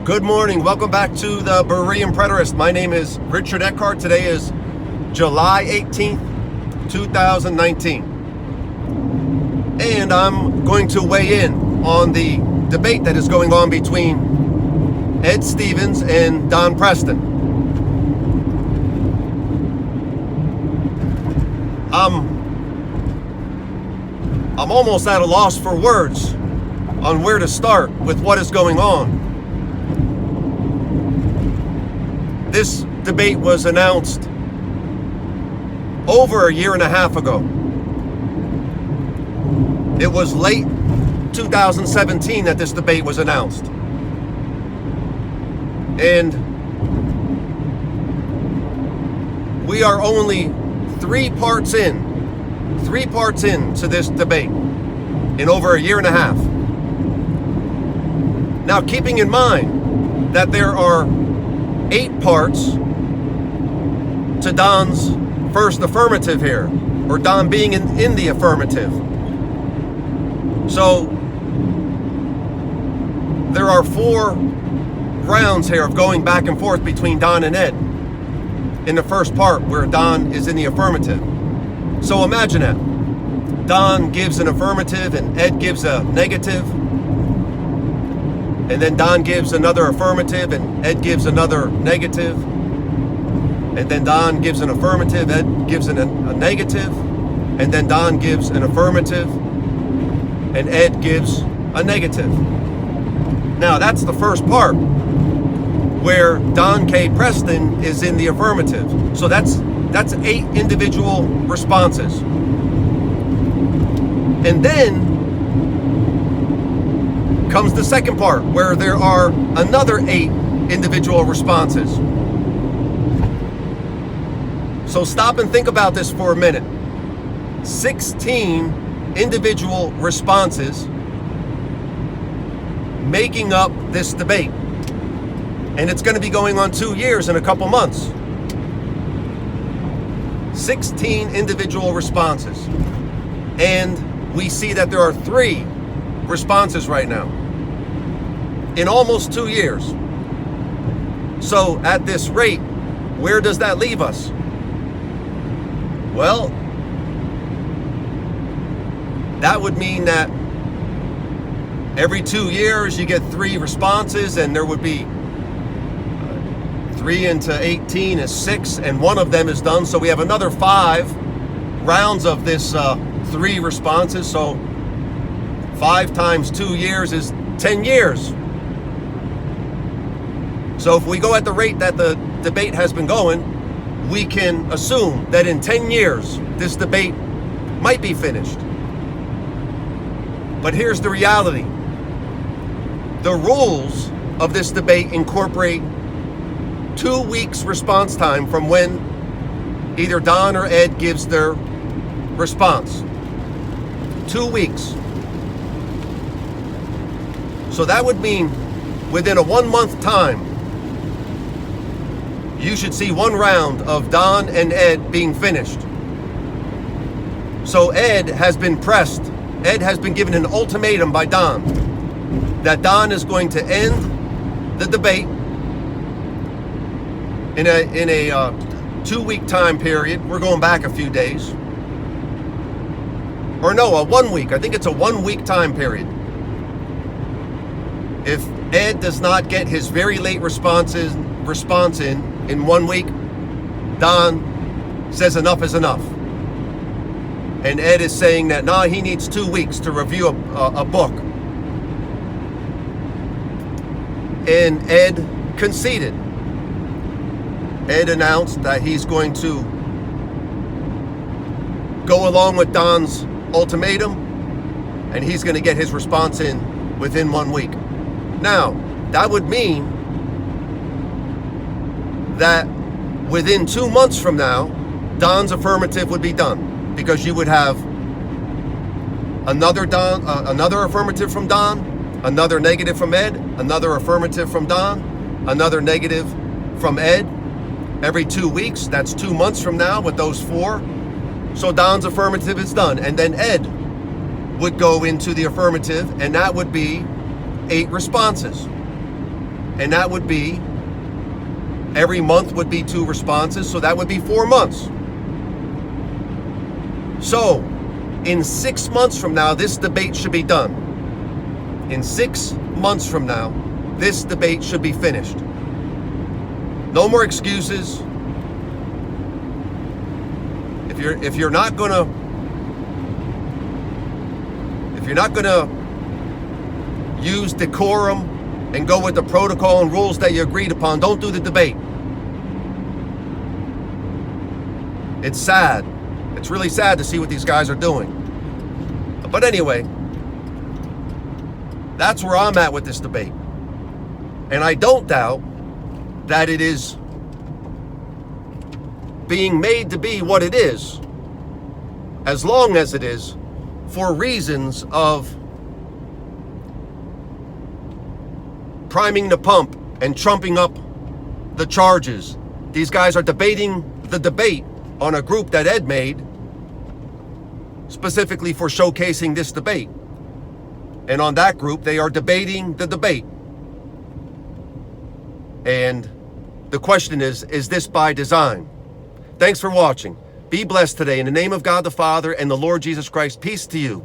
Good morning. Welcome back to the Berean Preterist. My name is Richard Eckhart. Today is July 18th, 2019. And I'm going to weigh in on the debate that is going on between Ed Stevens and Don Preston. I'm almost at a loss for words on where to start with what is going on. This debate was announced over a year and a half ago. It was late 2017 that this debate was announced. And we are only three parts in to this debate in over a year and a half. Now, keeping in mind that there are 8 parts to Don's first affirmative here, or Don being in the affirmative. So there are 4 rounds here of going back and forth between Don and Ed in the first part where Don is in the affirmative. So imagine that. Don gives an affirmative and Ed gives a negative. And then Don gives another affirmative and Ed gives another negative. And then Don gives an affirmative, Ed gives a negative. And then Don gives an affirmative and Ed gives a negative. Now that's the first part where Don K. Preston is in the affirmative. So that's 8 individual responses. And then comes the second part where there are another 8 individual responses. So stop and think about this for a minute. 16 individual responses making up this debate. And it's going to be going on 2 years in a couple months. 16 individual responses. And we see that there are 3 responses right now in almost 2 years. So at this rate, where does that leave us? Well, that would mean that every 2 years you get 3 responses, and there would be 3 into 18 is 6, and 1 of them is done. So we have another 5 rounds of this 3 responses. So 5 times 2 years is 10 years. So if we go at the rate that the debate has been going, we can assume that in 10 years, this debate might be finished. But here's the reality. The rules of this debate incorporate 2 weeks response time from when either Don or Ed gives their response. 2 weeks. So that would mean within a 1 month time, you should see 1 round of Don and Ed being finished. So Ed has been pressed. Ed has been given an ultimatum by Don that Don is going to end the debate in a 2-week time period. We're going back a few days. Or no, a 1 week. I think it's a 1 week time period. If Ed does not get his very late response in 1 week, Don says enough is enough. And Ed is saying that he needs 2 weeks to review a book. And Ed conceded. Ed announced that he's going to go along with Don's ultimatum, and he's going to get his response in within 1 week. Now, that would mean that within 2 months from now, Don's affirmative would be done, because you would have another affirmative from Don, another negative from Ed, another affirmative from Don, another negative from Ed. Every 2 weeks, that's 2 months from now with those 4. So Don's affirmative is done, and then Ed would go into the affirmative, and that would be 8 responses. And that would be, every month would be 2 responses, so that would be 4 months. So, in 6 months from now, this debate should be done. In 6 months from now, this debate should be finished. No more excuses. If you're not gonna use decorum and go with the protocol and rules that you agreed upon, don't do the debate. It's sad. It's really sad to see what these guys are doing. But anyway, that's where I'm at with this debate. And I don't doubt that it is being made to be what it is, as long as it is for reasons of priming the pump and trumping up the charges. These guys are debating the debate on a group that Ed made specifically for showcasing this debate. And on that group, they are debating the debate. And the question is this by design? Thanks for watching. Be blessed today. In the name of God the Father and the Lord Jesus Christ, peace to you.